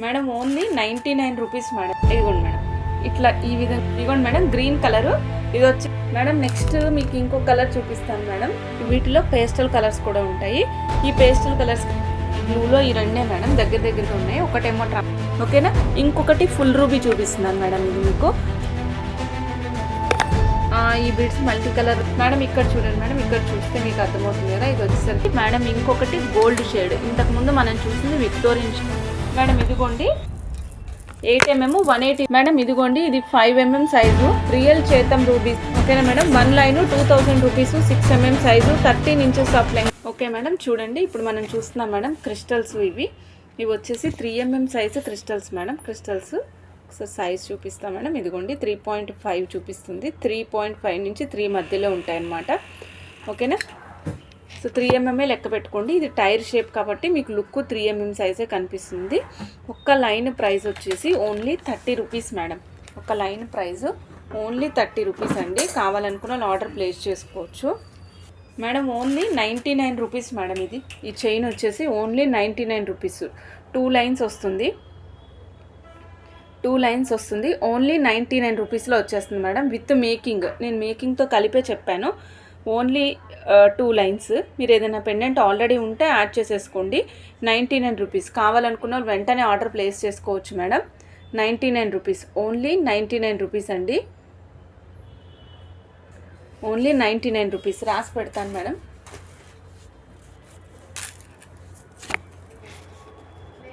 Madam only 99 rupees madam. ఇదిగోండి madam, ఇట్లా ఈ విధంగా. ఇదిగోండి మేడం, గ్రీన్ కలరు ఇది వచ్చి. మేడం నెక్స్ట్ మీకు ఇంకో కలర్ చూపిస్తాను మేడం. వీటిలో పేస్టల్ కలర్స్ కూడా ఉంటాయి. ఈ పేస్టల్ కలర్స్ బ్లూలో ఈ రెండే మేడం దగ్గరగా ఉన్నాయి. ఒకటేమో ఓకేనా, ఇంకొకటి ఫుల్ రూబీ చూపిస్తున్నాను మేడం. ఇది మీకు ఈ బీడ్స్ మల్టీ కలర్ మేడం. ఇక్కడ చూడండి మేడం, ఇక్కడ చూస్తే మీకు అర్థమవుతుంది కదా. ఇది వచ్చేసరికి మేడం ఇంకొకటి గోల్డ్ షేడ్. ఇంతకుముందు మనం చూసింది విక్టోరియన్ షేడ్ మేడం. ఇదిగోండి 8mm 180 మేడం. ఇదిగోండి ఇది 5mm సైజు రియల్ చేతం రూబీస్. ఓకేనా madam, 1 line 2000 rupees. 6mm size 13 inches of length. Okay madam, చూడండి ఇప్పుడు మనం చూస్తున్నాం మేడం క్రిస్టల్స్. ఇవి వచ్చేసి 3mm size crystals madam. Crystals so size చూపిస్తాం మేడం. ఇదిగోండి 3.5 చూపిస్తుంది. 3.5 నుంచి 3 మధ్యలో ఉంటాయన్నమాట. ఓకేనా, సో 3mm లెక్క పెట్టుకోండి. ఇది టైర్ షేప్ కాబట్టి మీకు లుక్ 3mm సైజే కనిపిస్తుంది. ఒక్క లైన్ ప్రైస్ వచ్చేసి ఓన్లీ 30 రూపీస్ మేడం. ఒక లైన్ ప్రైస్ ఓన్లీ 30 రూపీస్ అండి. కావాలనుకున్న ఆర్డర్ ప్లేస్ చేసుకోవచ్చు మేడం. Only 99 rupees madam. ఈ చైన్ వచ్చేసి ఓన్లీ 99 రూపీస్. 2 లైన్స్ వస్తుంది. 2 లైన్స్ వస్తుంది. ఓన్లీ 99 రూపీస్లో వచ్చేస్తుంది మేడం. విత్ మేకింగ్, నేను మేకింగ్తో కలిపే చెప్పాను. Only 2 lines. మీరు ఏదైనా పెండెంట్ ఆల్రెడీ ఉంటే యాడ్ చేసేసుకోండి. 99 రూపీస్. కావాలనుకున్న వెంటనే ఆర్డర్ ప్లేస్ చేసుకోవచ్చు మేడం. 99 రూపీస్, ఓన్లీ 99 రూపీస్ అండి. Only 99 rupees. రాసి పెడతాను మేడం.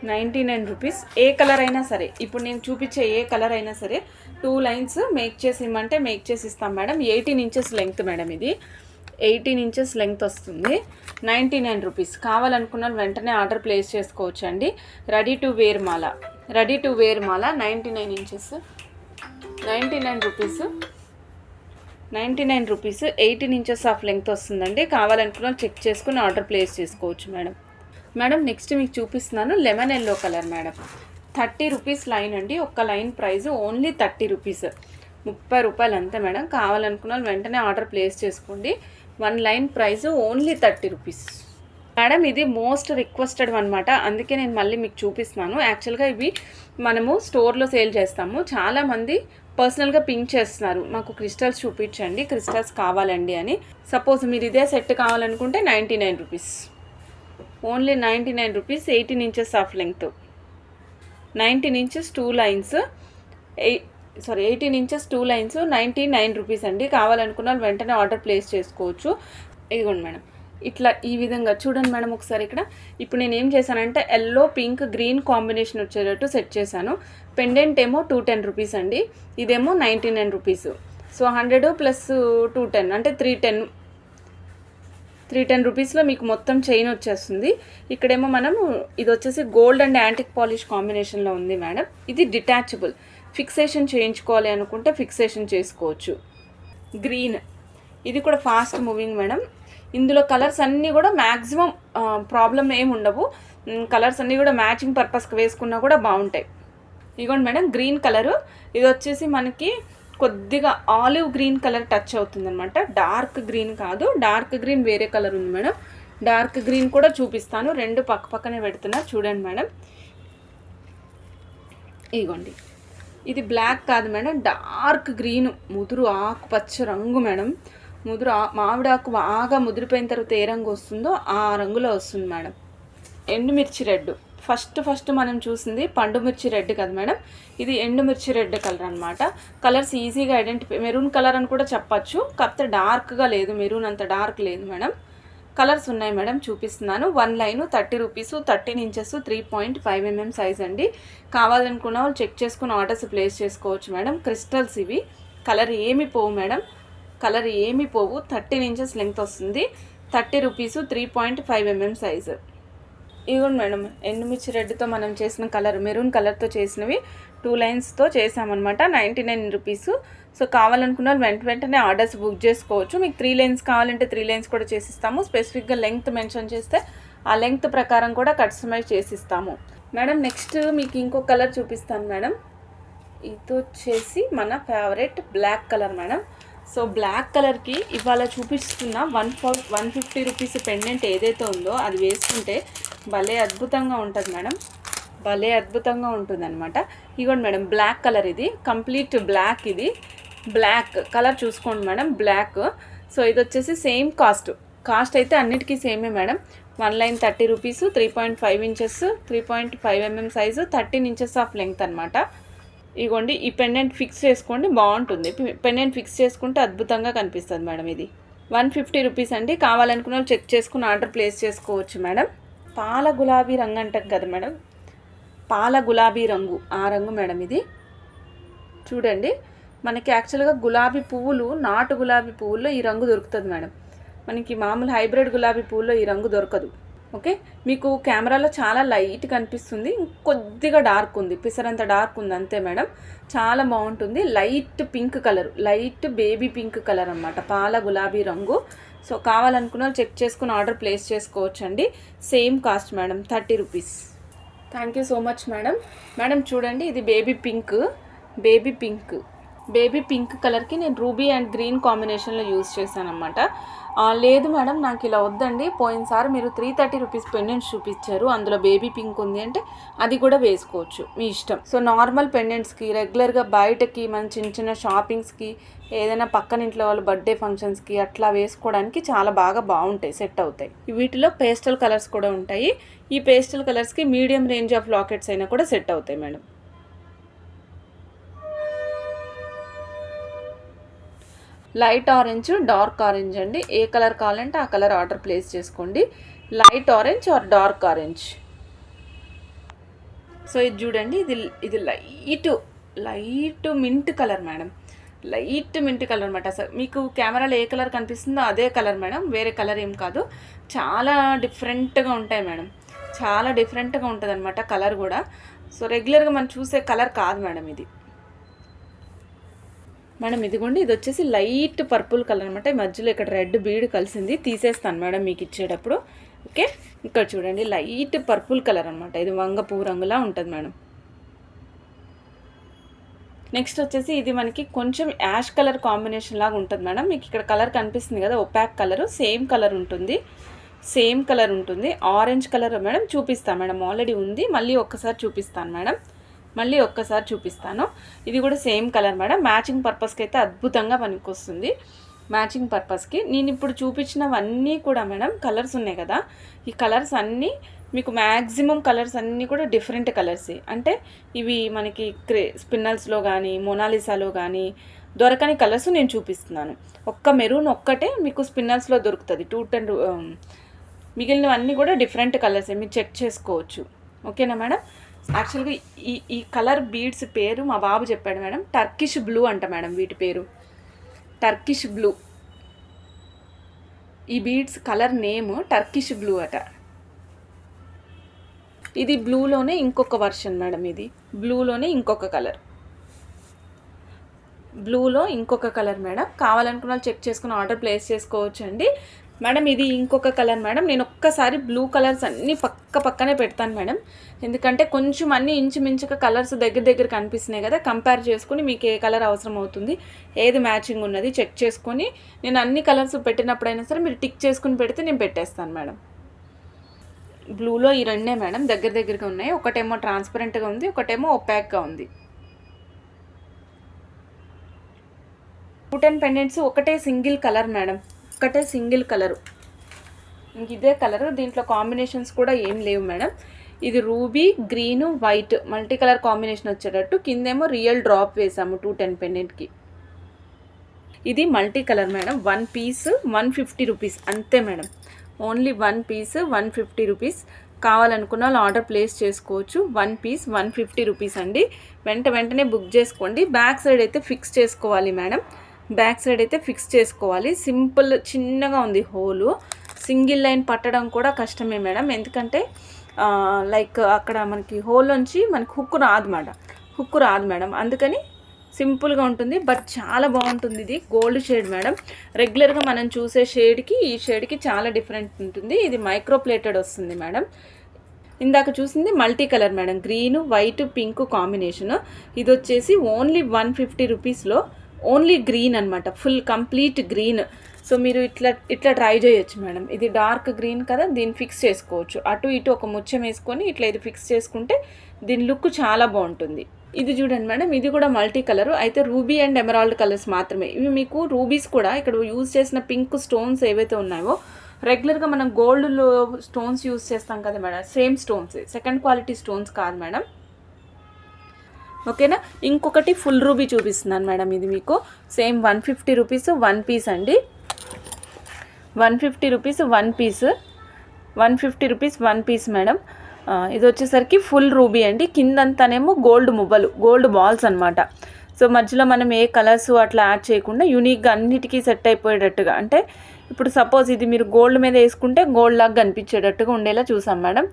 99 రూపీస్. ఏ కలర్ అయినా సరే, ఇప్పుడు నేను చూపించే ఏ కలర్ అయినా సరే 2 లైన్స్ మేక్ చేసి ఇమ్మంటే మేక్ చేసి ఇస్తాం మేడం. 18 inches length madam. ఇది 18 ఇంచెస్ లెంగ్త్ వస్తుంది. 99 రూపీస్. కావాలనుకున్న వెంటనే ఆర్డర్ ప్లేస్ చేసుకోవచ్చు అండి. రెడీ టు వేర్ మాల 99 inches 99 rupees. 99 rupees. 18 inches of length వస్తుందండి. కావాలనుకున్న చెక్ చేసుకుని ఆర్డర్ ప్లేస్ చేసుకోవచ్చు మేడం. మేడం నెక్స్ట్ మీకు చూపిస్తున్నాను lemon yellow colour madam. 30 rupees line అండి. ఒక్క లైన్ ప్రైస్ ఓన్లీ 30 రూపీస్. 30 రూపాయలు అంతే మేడం. కావాలనుకున్న వెంటనే ఆర్డర్ ప్లేస్ చేసుకోండి. 1 line price only 30 rupees madam. ఇది మోస్ట్ రిక్వెస్టెడ్ అనమాట, అందుకే నేను మళ్ళీ మీకు చూపిస్తున్నాను. యాక్చువల్గా ఇవి మనము స్టోర్లో సేల్ చేస్తాము. చాలామంది పర్సనల్గా పింక్ చేస్తున్నారు, మాకు క్రిస్టల్స్ చూపించండి, క్రిస్టల్స్ కావాలండి అని. సపోజ్ మీరు ఇదే సెట్ కావాలనుకుంటే 99 rupees. Only 99 rupees. 18 inches of length. 19 inches 2 lines. 18 inches 2 lines 99 rupees అండి. కావాలనుకున్న వెంటనే ఆర్డర్ ప్లేస్ చేసుకోవచ్చు. ఇదిగోండి మేడం, ఇట్లా ఈ విధంగా చూడండి మేడం ఒకసారి. ఇక్కడ ఇప్పుడు నేను ఏం చేశానంటే ఎల్లో పింక్ గ్రీన్ కాంబినేషన్ వచ్చేటట్టు సెట్ చేశాను. పెండెంట్ ఏమో 210 రూపీస్ అండి. ఇదేమో 99 రూపీస్. సో 100 ప్లస్ 210 అంటే 310 రూపీస్లో మీకు మొత్తం చైన్ వచ్చేస్తుంది. ఇక్కడేమో మనము ఇది వచ్చేసి గోల్డ్ అండ్ యాంటిక్ పాలిష్ కాంబినేషన్లో ఉంది మేడం. ఇది డిటాచబుల్. ఫిక్సేషన్ చేయించుకోవాలి అనుకుంటే ఫిక్సేషన్ చేసుకోవచ్చు. గ్రీన్, ఇది కూడా ఫాస్ట్ మూవింగ్ మేడం. ఇందులో కలర్స్ అన్నీ కూడా మ్యాక్సిమం ప్రాబ్లం ఏమి ఉండవు. కలర్స్ అన్నీ కూడా మ్యాచింగ్ పర్పస్కి వేసుకున్నా కూడా బాగుంటాయి. ఇదిగోండి మేడం గ్రీన్ కలరు. ఇది వచ్చేసి మనకి కొద్దిగా ఆలివ్ గ్రీన్ కలర్ టచ్ అవుతుంది అనమాట. డార్క్ గ్రీన్ కాదు, డార్క్ గ్రీన్ వేరే కలర్ ఉంది మేడం. డార్క్ గ్రీన్ కూడా చూపిస్తాను. 2 పక్కనే పెడుతున్నా చూడండి మేడం. ఇదిగోండి, ఇది బ్లాక్ కాదు మేడం, డార్క్ గ్రీన్, ముదురు ఆకుపచ్చ రంగు మేడం. ముదురు మామిడాకు బాగా ముదిరిపోయిన తర్వాత ఏ రంగు వస్తుందో ఆ రంగులో వస్తుంది మేడం. ఎండుమిర్చి రెడ్. ఫస్ట్ మనం చూసింది పండుమిర్చి రెడ్ కదా మేడం, ఇది ఎండుమిర్చి రెడ్ కలర్ అనమాట. కలర్స్ ఈజీగా ఐడెంటిఫై, మెరూన్ కలర్ అని కూడా చెప్పచ్చు, కాకపోతే డార్క్గా లేదు, మెరూన్ అంత డార్క్ లేదు మేడం. కలర్స్ ఉన్నాయి మేడం, చూపిస్తున్నాను. 1 line 30 rupees. 13 inches 3.5mm size అండి. కావాలనుకున్న వాళ్ళు చెక్ చేసుకుని ఆర్డర్స్ ప్లేస్ చేసుకోవచ్చు మేడం. క్రిస్టల్స్ ఇవి. కలర్ ఏమి పోవు మేడం, కలర్ ఏమి పోవు. 13 ఇంచెస్ లెంగ్త్ వస్తుంది. 30 రూపీస్. 3.5mm size. ఇదిగోండి మేడం, ఎండుమిర్చి రెడ్తో మనం చేసిన కలర్ మెరూన్ కలర్తో చేసినవి 2 లైన్స్తో చేసామన్నమాట. 99 రూపీస్. సో కావాలనుకున్న వాళ్ళు వెంటనే ఆర్డర్స్ బుక్ చేసుకోవచ్చు. మీకు 3 లైన్స్ కావాలంటే 3 లైన్స్ కూడా చేసిస్తాము. స్పెసిఫిక్గా లెంగ్త్ మెన్షన్ చేస్తే ఆ లెంగ్త్ ప్రకారం కూడా కస్టమైజ్ చేసిస్తాము మేడం. నెక్స్ట్ మీకు ఇంకో కలర్ చూపిస్తాను మేడం. ఇది వచ్చేసి మన favourite black colour madam. So black కలర్కి ఇవాళ చూపిస్తున్న 150 రూపీస్ పెండెంట్ ఏదైతే ఉందో అది వేసుకుంటే భలే అద్భుతంగా ఉంటుంది మేడం. భలే అద్భుతంగా ఉంటుందన్నమాట. ఇగోండి మేడం, బ్లాక్ కలర్, ఇది కంప్లీట్ బ్లాక్, ఇది బ్లాక్ కలర్ చూసుకోండి మేడం, బ్లాక్. సో ఇది వచ్చేసి సేమ్ కాస్ట్ అయితే అన్నిటికీ సేమే madam. 1 line 30 rupees, 3.5 inches, 3.5 mm size, 13 inches of length అనమాట. ఇగోండి, ఈ పెండెంట్ ఫిక్స్ చేసుకోండి, బాగుంటుంది. పెండెంట్ ఫిక్స్ చేసుకుంటే అద్భుతంగా కనిపిస్తుంది మేడం. ఇది 150 రూపీస్ అండి. కావాలనుకున్న వాళ్ళు చెక్ చేసుకుని ఆర్డర్ ప్లేస్ చేసుకోవచ్చు మేడం. పాల గులాబీ రంగు అంటాం కదా మేడం, పాల గులాబీ రంగు, ఆ రంగు మేడం ఇది. చూడండి, మనకి యాక్చువల్గా గులాబీ పువ్వులు, నాటు గులాబీ పువ్వుల్లో ఈ రంగు దొరుకుతుంది మేడం. మనకి మామూలు హైబ్రిడ్ గులాబీ పువ్వుల్లో ఈ రంగు దొరకదు. ఓకే, మీకు కెమెరాలో చాలా లైట్ కనిపిస్తుంది, కొద్దిగా డార్క్ ఉంది, పిసరంత డార్క్ ఉంది అంతే మేడం. చాలా బాగుంటుంది. Light pink colour, light baby pink colour అనమాట, పాల గులాబీ రంగు. సో కావాలనుకున్న చెక్ చేసుకుని ఆర్డర్ ప్లేస్ చేసుకోవచ్చు అండి. Same cost madam, 30 rupees. Thank you so much madam. Madam చూడండి, ఇది బేబీ పింక్ కలర్కి నేను రూబీ అండ్ గ్రీన్ కాంబినేషన్లో యూజ్ చేశాను అనమాట. లేదు మేడం, నాకు ఇలా వద్దండి, పోయినసారి మీరు 330 రూపీస్ పెండెంట్స్ చూపించారు, అందులో బేబీ పింక్ ఉంది అంటే అది కూడా వేసుకోవచ్చు, మీ ఇష్టం. సో నార్మల్ పెండెంట్స్కి, రెగ్యులర్గా బయటకి, మన చిన్న చిన్న షాపింగ్స్కి, ఏదైనా పక్కన ఇంట్లో వాళ్ళు బర్త్డే ఫంక్షన్స్కి అట్లా వేసుకోవడానికి చాలా బాగుంటాయి, సెట్ అవుతాయి. వీటిలో పేస్టల్ కలర్స్ కూడా ఉంటాయి. ఈ పేస్టల్ కలర్స్కి మీడియం రేంజ్ ఆఫ్ లాకెట్స్ అయినా కూడా సెట్ అవుతాయి madam. Light orange, dark orange అండి. ఏ కలర్ కావాలంటే ఆ కలర్ ఆర్డర్ ప్లేస్ చేసుకోండి. Light orange or dark orange. So ఇది చూడండి, ఇది light mint colour madam, light mint colour అనమాట. అసలు మీకు కెమెరాలో ఏ కలర్ కనిపిస్తుందో అదే కలర్ మేడం, వేరే కలర్ ఏం కాదు. చాలా డిఫరెంట్గా ఉంటాయి మేడం, చాలా డిఫరెంట్గా ఉంటుంది అనమాట కలర్ కూడా. సో రెగ్యులర్గా మనం చూసే కలర్ కాదు మేడం ఇది. మేడం ఇదిగోండి, ఇది వచ్చేసి లైట్ పర్పుల్ కలర్ అనమాట. మధ్యలో ఇక్కడ రెడ్ బీడ్ కలిసింది, తీసేస్తాను మేడం మీకు ఇచ్చేటప్పుడు. ఓకే, ఇక్కడ చూడండి, లైట్ పర్పుల్ కలర్ అనమాట. ఇది వంగ పువ్వు రంగులా ఉంటుంది మేడం. నెక్స్ట్ వచ్చేసి ఇది మనకి కొంచెం యాష్ కలర్ కాంబినేషన్ లాగా ఉంటుంది మేడం. మీకు ఇక్కడ కలర్ కనిపిస్తుంది కదా, ఒపాక్ కలరు, సేమ్ కలర్ ఉంటుంది. ఆరెంజ్ కలర్ మేడం చూపిస్తాను మేడం, ఆల్రెడీ ఉంది, మళ్ళీ ఒక్కసారి చూపిస్తాను. ఇది కూడా సేమ్ కలర్ మేడం. మ్యాచింగ్ పర్పస్కి అయితే అద్భుతంగా పనికొస్తుంది. మ్యాచింగ్ పర్పస్కి నేను ఇప్పుడు చూపించినవన్నీ కూడా మేడం కలర్స్ ఉన్నాయి కదా, ఈ కలర్స్ అన్నీ మీకు మ్యాక్సిమం కలర్స్ అన్నీ కూడా డిఫరెంట్ కలర్సే. అంటే ఇవి మనకి స్పిన్నల్స్లో కానీ, మొనాలిసాలో కానీ దొరకని కలర్స్ నేను చూపిస్తున్నాను. ఒక్క మెరూన్ ఒక్కటే మీకు స్పిన్నల్స్లో దొరుకుతుంది, 210. మిగిలినవన్నీ కూడా డిఫరెంట్ కలర్సే, మీరు చెక్ చేసుకోవచ్చు. ఓకేనా మేడం. యాక్చువల్గా ఈ కలర్ బీడ్స్ పేరు మా బాబు చెప్పాడు మేడం, టర్కిష్ బ్లూ అంట మేడం వీటి పేరు, టర్కిష్ బ్లూ. ఈ beads colour name Turkish blue అట. ఇది బ్లూలోనే ఇంకొక వర్షన్ మేడం, ఇది బ్లూలోనే ఇంకొక కలర్ మేడం. కావాలనుకున్న వాళ్ళు చెక్ చేసుకుని ఆర్డర్ ప్లేస్ చేసుకోవచ్చు అండి మేడం. ఇది ఇంకొక కలర్ మేడం. నేను ఒక్కసారి బ్లూ కలర్స్ అన్నీ పక్కనే పెడతాను మేడం, ఎందుకంటే కొంచెం అన్నీ ఇంచుమించుగా కలర్స్ దగ్గర కనిపిస్తున్నాయి కదా, కంపేర్ చేసుకుని మీకు ఏ కలర్ అవసరం అవుతుంది, ఏది మ్యాచింగ్ ఉన్నది చెక్ చేసుకొని నేను అన్ని కలర్స్ పెట్టినప్పుడైనా సరే మీరు టిక్ చేసుకుని పెడితే నేను పెట్టేస్తాను మేడం. బ్లూలో ఈ రెండే మేడం దగ్గరగా ఉన్నాయి. ఒకటేమో ట్రాన్స్పరెంట్గా ఉంది, ఒకటేమో ఒపాక్గా ఉంది. 210 పెండెంట్స్ ఒకటే సింగిల్ కలర్ మేడం, ఒకటే సింగిల్ కలరు, ఇంక ఇదే కలరు. దీంట్లో కాంబినేషన్స్ కూడా ఏం లేవు మేడం. ఇది ruby, green, white multi colour combination వచ్చేటట్టు, కిందేమో రియల్ డ్రాప్ వేసాము 210 పెండెంట్కి. ఇది multi colour madam. 1 piece 150 rupees అంతే మేడం, ఓన్లీ 1 పీస్ 150 రూపీస్. కావాలనుకున్న వాళ్ళు ఆర్డర్ ప్లేస్ చేసుకోవచ్చు. 1 పీస్ 150 రూపీస్ అండి. వెంటనే బుక్ చేసుకోండి. బ్యాక్ సైడ్ అయితే ఫిక్స్ చేసుకోవాలి మేడం, సింపుల్ చిన్నగా ఉంది హోలు. సింగిల్ లైన్ పట్టడం కూడా కష్టమే మేడం, ఎందుకంటే లైక్ అక్కడ మనకి హోల్ నుంచి మనకి హుక్ రాదు మేడం, అందుకని సింపుల్గా ఉంటుంది. బట్ చాలా బాగుంటుంది. ఇది గోల్డ్ షేడ్ మేడం, రెగ్యులర్గా మనం చూసే షేడ్కి ఈ షేడ్కి చాలా డిఫరెంట్ ఉంటుంది. ఇది మైక్రో ప్లేటెడ్ వస్తుంది మేడం. ఇందాక చూసింది multi colour madam, green, white, pink combination. ఇది వచ్చేసి ఓన్లీ 150 రూపీస్లో ఓన్లీ గ్రీన్ అనమాట, ఫుల్ కంప్లీట్ గ్రీన్. సో మీరు ఇట్లా ట్రై చేయొచ్చు మేడం. ఇది డార్క్ గ్రీన్ కదా, దీన్ని ఫిక్స్ చేసుకోవచ్చు. అటు ఇటు ఒక ముత్యం వేసుకొని ఇట్లా ఇది ఫిక్స్ చేసుకుంటే దీని లుక్ చాలా బాగుంటుంది. ఇది చూడండి మేడం, ఇది కూడా మల్టీ కలరు, అయితే రూబీ అండ్ ఎమరాల్డ్ కలర్స్ మాత్రమే. ఇవి మీకు రూబీస్ కూడా ఇక్కడ యూజ్ చేసిన పింక్ స్టోన్స్ ఏవైతే ఉన్నాయో రెగ్యులర్గా మనం గోల్డ్లో స్టోన్స్ యూజ్ చేస్తాం కదా madam, same stones, second quality stones కాదు మేడం. ఓకేనా. ఇంకొకటి ఫుల్ రూబీ చూపిస్తున్నాను మేడం. ఇది మీకు సేమ్ 150 రూపీస్ 1 పీస్ అండి. 150 rupees 1 piece, 150 rupees 1 piece madam. ఇది వచ్చేసరికి ఫుల్ రూబీ అండి. కిందంతానేమో గోల్డ్ మువ్వలు, గోల్డ్ బాల్స్ అనమాట. సో మధ్యలో మనం ఏ కలర్స్ అట్లా యాడ్ చేయకుండా యూనిక్గా అన్నిటికీ సెట్ అయిపోయేటట్టుగా, అంటే ఇప్పుడు సపోజ్ ఇది మీరు గోల్డ్ మీద వేసుకుంటే గోల్డ్ లాగా కనిపించేటట్టుగా ఉండేలా చూసాం మేడం.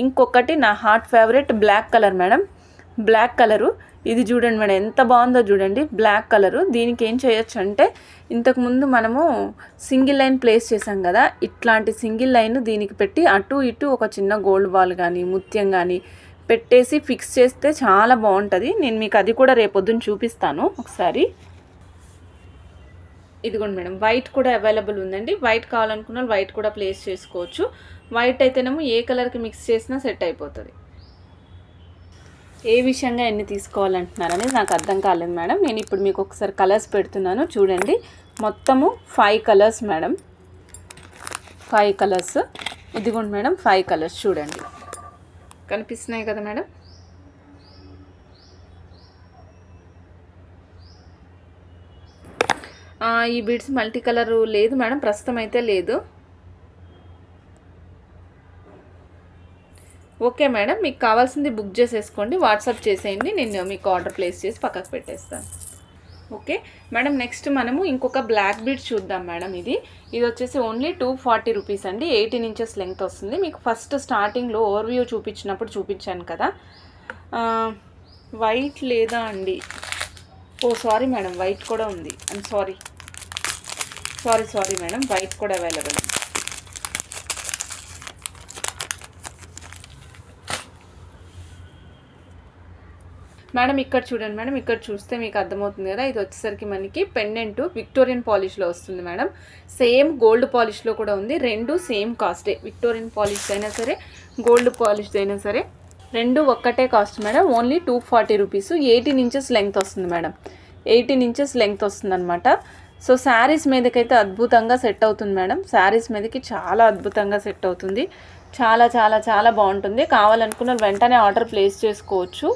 ఇంకొకటి నా heart favourite black colour madam. Black colour ఇది చూడండి మేడం, ఎంత బాగుందో చూడండి. బ్లాక్ కలరు, దీనికి ఏం చేయొచ్చు అంటే ఇంతకుముందు మనము సింగిల్ లైన్ ప్లేస్ చేసాం కదా, ఇట్లాంటి సింగిల్ లైన్ దీనికి పెట్టి అటు ఇటు ఒక చిన్న గోల్డ్ బాల్ కానీ ముత్యం కానీ పెట్టేసి ఫిక్స్ చేస్తే చాలా బాగుంటుంది. నేను మీకు అది కూడా రేపొద్దున చూపిస్తాను ఒకసారి. ఇదిగోండి మేడం, వైట్ కూడా అవైలబుల్ ఉందండి. వైట్ కావాలనుకున్న వైట్ కూడా ప్లేస్ చేసుకోవచ్చు. వైట్ అయితేనేమో ఏ కలర్కి మిక్స్ చేసినా సెట్ అయిపోతుంది. ఏ విషయంగా ఎన్ని తీసుకోవాలంటున్నారనేది నాకు అర్థం కాలేదు మేడం. నేను ఇప్పుడు మీకు ఒకసారి కలర్స్ పెడుతున్నాను చూడండి. మొత్తము 5 కలర్స్ మేడం, 5 కలర్స్. ఇదిగోండి మేడం 5 కలర్స్ చూడండి, కనిపిస్తున్నాయి కదా మేడం. ఈ బీడ్స్ మల్టీ కలర్ లేదు మేడం, ప్రస్తుతం అయితే లేదు. ఓకే మేడం, మీకు కావాల్సింది బుక్ చేసేసుకోండి, వాట్సాప్ చేసేయండి, నేను మీకు ఆర్డర్ ప్లేస్ చేసి పక్కకు పెట్టేస్తాను. ఓకే మేడం, నెక్స్ట్ మనము ఇంకొక బ్లాక్ బీడ్స్ చూద్దాం మేడం. ఇది వచ్చేసి ఓన్లీ 240 రూపీస్ అండి. 18 ఇంచెస్ లెంగ్త్ వస్తుంది. మీకు ఫస్ట్ స్టార్టింగ్లో ఓవర్వ్యూ చూపించినప్పుడు చూపించాను కదా. వైట్ లేదా అండి? ఓ సారీ మేడం, వైట్ కూడా ఉంది. ఐమ్ సారీ మేడం, వైట్ కూడా అవైలబుల్. మేడం ఇక్కడ చూడండి మేడం, ఇక్కడ చూస్తే మీకు అర్థమవుతుంది కదా. ఇది వచ్చేసరికి మనకి పెండెంట్ విక్టోరియన్ పాలిష్లో వస్తుంది మేడం. సేమ్ గోల్డ్ పాలిష్లో కూడా ఉంది. రెండు సేమ్ కాస్టే, విక్టోరియన్ పాలిష్ అయినా సరే గోల్డ్ పాలిష్ అయినా సరే రెండు ఒక్కటే cost madam. Only 240 rupees. 18 inches length వస్తుంది మేడం, 18 ఇంచెస్ లెంగ్త్ వస్తుంది అనమాట. సో శారీస్ మీదకైతే అద్భుతంగా సెట్ అవుతుంది మేడం. శారీస్ మీదకి చాలా అద్భుతంగా సెట్ అవుతుంది. చాలా చాలా చాలా బాగుంటుంది. కావాలనుకున్న వెంటనే ఆర్డర్ ప్లేస్ చేసుకోవచ్చు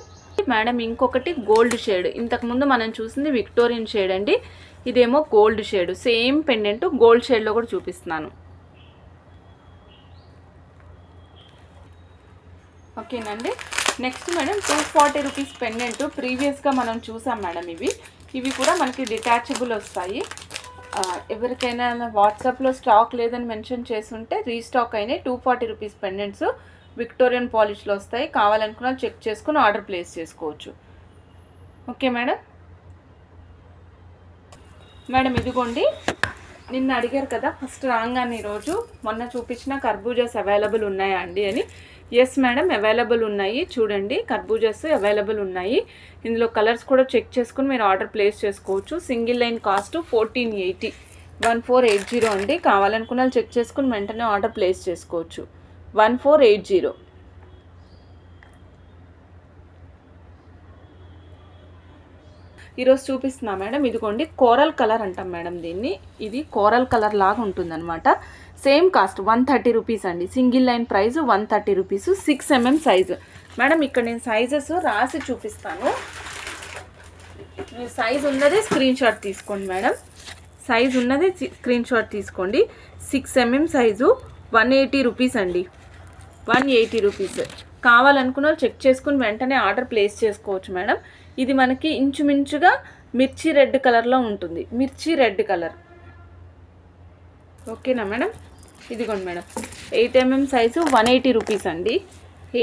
మేడం. ఇంకొకటి గోల్డ్ షేడ్, ఇంతకుముందు మనం చూసింది విక్టోరియన్ షేడ్ అండి, ఇదేమో gold shade. Same pendant gold షేడ్లో కూడా చూపిస్తున్నాను. ఓకేనండి. నెక్స్ట్ మేడం 240 రూపీస్ పెండెంట్ ప్రీవియస్గా మనం చూసాం మేడం. ఇవి కూడా మనకి డిటాచబుల్ వస్తాయి. ఎవరికైనా వాట్సాప్లో స్టాక్ లేదని మెన్షన్ చేస్తుంటే రీస్టాక్ అయినాయి. 240 రూపీస్ పెండెంట్స్ విక్టోరియన్ పాలిష్లో వస్తాయి. కావాలనుకున్నా చెక్ చేసుకుని ఆర్డర్ ప్లేస్ చేసుకోవచ్చు. Okay madam. ఇదిగోండి, నిన్న అడిగారు కదా ఫస్ట్ రాగానే ఈరోజు మొన్న చూపించిన కర్బూజాస్ అవైలబుల్ ఉన్నాయా అండి అని. ఎస్ మేడం, అవైలబుల్ ఉన్నాయి. చూడండి, కర్బూజాస్ అవైలబుల్ ఉన్నాయి. ఇందులో కలర్స్ కూడా చెక్ చేసుకుని మీరు ఆర్డర్ ప్లేస్ చేసుకోవచ్చు. సింగిల్ లైన్ కాస్ట్ 1480 అండి. కావాలనుకున్న చెక్ చేసుకుని వెంటనే ఆర్డర్ ప్లేస్ చేసుకోవచ్చు. 1480. ఈరోజు చూపిస్తున్నా మేడం. ఇదిగోండి, కోరల్ కలర్ అంటాం మేడం దీన్ని. ఇది కోరల్ కలర్ లాగా ఉంటుందన్నమాట. సేమ్ కాస్ట్ 130 రూపీస్ అండి. Single line price 130 rupees. 6 mm size madam. ఇక్కడ నేను సైజెస్ రాసి చూపిస్తాను. సైజ్ ఉన్నదే స్క్రీన్ షాట్ తీసుకోండి మేడం. సైజ్ ఉన్నదే స్క్రీన్ షాట్ తీసుకోండి. 6 mm సైజు 180 రూపీస్ అండి. 180 రూపీస్. కావాలనుకున్న చెక్ చేసుకుని వెంటనే ఆర్డర్ ప్లేస్ చేసుకోవచ్చు మేడం. ఇది మనకి ఇంచుమించుగా మిర్చి రెడ్ కలర్లో ఉంటుంది. మిర్చి రెడ్ కలర్. ఓకేనా మేడం. ఇదిగోండి మేడం, 8 mm సైజు 180 రూపీస్ అండి.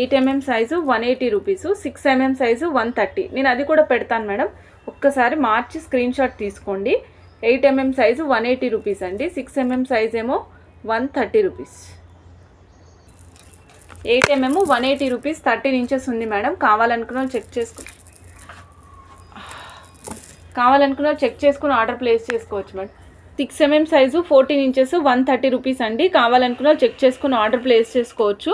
8 mm size 180 rupees. 6 mm size 130. నేను అది కూడా పెడతాను మేడం, ఒక్కసారి మార్చి స్క్రీన్ షాట్ తీసుకోండి. 8 mm సైజు 180 రూపీస్ అండి. 6 mm సైజ్ ఏమో 130 రూపీస్. 8 mm 180 rupees. 13 ఇంచెస్ ఉంది మేడం. కావాలనుకున్న చెక్ చేసుకుని ఆర్డర్ ప్లేస్ చేసుకోవచ్చు madam. 6 mm size 14 inches 130 rupees అండి. కావాలనుకున్న చెక్ చేసుకుని ఆర్డర్ ప్లేస్ చేసుకోవచ్చు.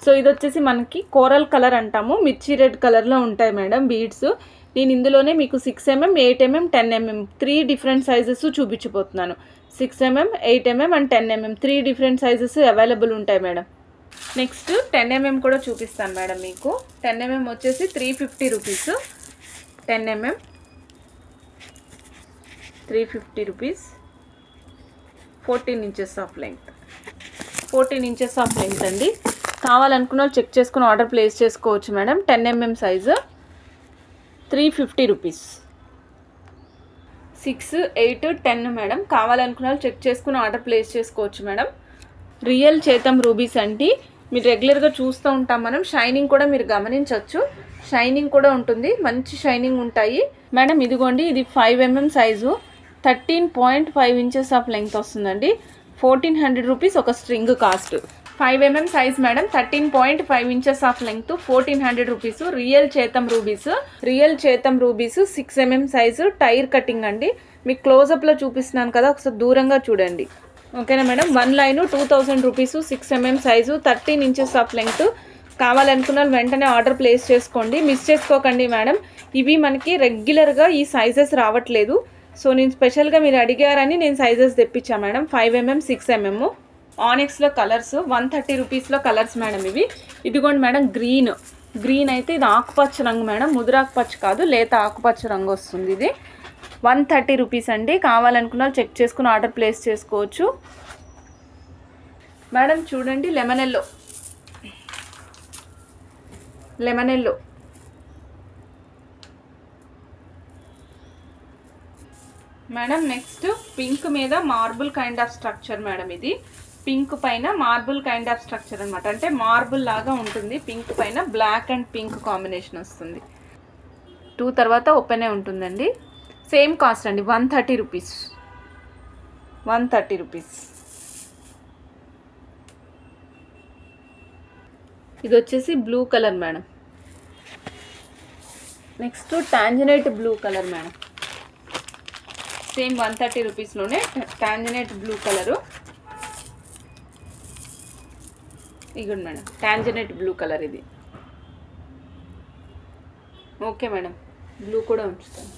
సో ఇది వచ్చేసి మనకి కోరల్ కలర్ అంటాము, మిర్చి రెడ్ కలర్లో ఉంటాయి మేడం బీడ్స్. నేను ఇందులోనే మీకు 6 mm, 8 mm, 10 mm 3 different sizes చూపించబోతున్నాను. 6 mm, 8 mm and 10 mm 3 different sizes available ఉంటాయి మేడం. నెక్స్ట్ 10 mm కూడా చూపిస్తాను మేడం మీకు. 10 mm వచ్చేసి 350 rupees. 10 mm 350 rupees. 14 inches of length. 14 inches of length అండి. కావాలనుకున్న వాళ్ళు చెక్ చేసుకుని ఆర్డర్ ప్లేస్ చేసుకోవచ్చు madam. 10 mm size 350 rupees. 6, 8, 10 madam. కావాలనుకున్న వాళ్ళు చెక్ చేసుకుని ఆర్డర్ ప్లేస్ చేసుకోవచ్చు మేడం. రియల్ చేతం రూబీస్ అండి. మీరు రెగ్యులర్గా చూస్తూ ఉంటాం మనం. షైనింగ్ కూడా మీరు గమనించవచ్చు. షైనింగ్ కూడా ఉంటుంది, మంచి షైనింగ్ ఉంటాయి మేడం. ఇదిగోండి, ఇది 5 mm size 13.5 inches of length వస్తుందండి. 1400 రూపీస్ ఒక string cost. 5 mm size madam, 13.5 inches of length, 1400 rupees. Real చేతం రూబీస్. రియల్ చేతం rubies 6 mm size tyre cutting అండి. మీకు క్లోజప్లో చూపిస్తున్నాను కదా, ఒకసారి దూరంగా చూడండి. ఓకేనా madam. 1 line 2000 rupees. 6 mm size 13 inches of length. కావాలనుకున్న వెంటనే ఆర్డర్ ప్లేస్ చేసుకోండి, మిస్ చేసుకోకండి మేడం. ఇవి మనకి రెగ్యులర్గా ఈ సైజెస్ రావట్లేదు. సో నేను స్పెషల్గా మీరు అడిగారని నేను సైజెస్ తెప్పించాను మేడం. 5 mm, 6 mm. ఆనిక్స్లో కలర్స్ 130 రూపీస్లో కలర్స్ మేడం ఇవి. ఇదిగోండి మేడం, గ్రీన్ అయితే ఇది ఆకుపచ్చ రంగు మేడం, ముదురాకుపచ్చ కాదు, లేత ఆకుపచ్చ రంగు వస్తుంది. ఇది 130 రూపీస్ అండి. కావాలనుకున్న చెక్ చేసుకుని ఆర్డర్ ప్లేస్ చేసుకోవచ్చు మేడం. చూడండి, lemon yellow madam. Next pink మీద marble kind of structure madam. ఇది పింక్ పైన మార్బుల్ కైండ్ ఆఫ్ స్ట్రక్చర్ అనమాట. అంటే మార్బుల్ లాగా ఉంటుంది. పింక్ పైన బ్లాక్ అండ్ పింక్ కాంబినేషన్ వస్తుంది. 2 తర్వాత ఓపెనే ఉంటుందండి. సేమ్ కాస్ట్ అండి, 130 రూపీస్. 130 రూపీస్. ఇది వచ్చేసి blue colour madam. Next tanzanite blue colour madam. Same 130 రూపీస్లోనే టాంజనైట్ బ్లూ కలరు. ఇగుండి మేడం, టాంజనైట్ బ్లూ కలర్ ఇది. ఓకే మేడం, బ్లూ కూడా ఉంచుతాను.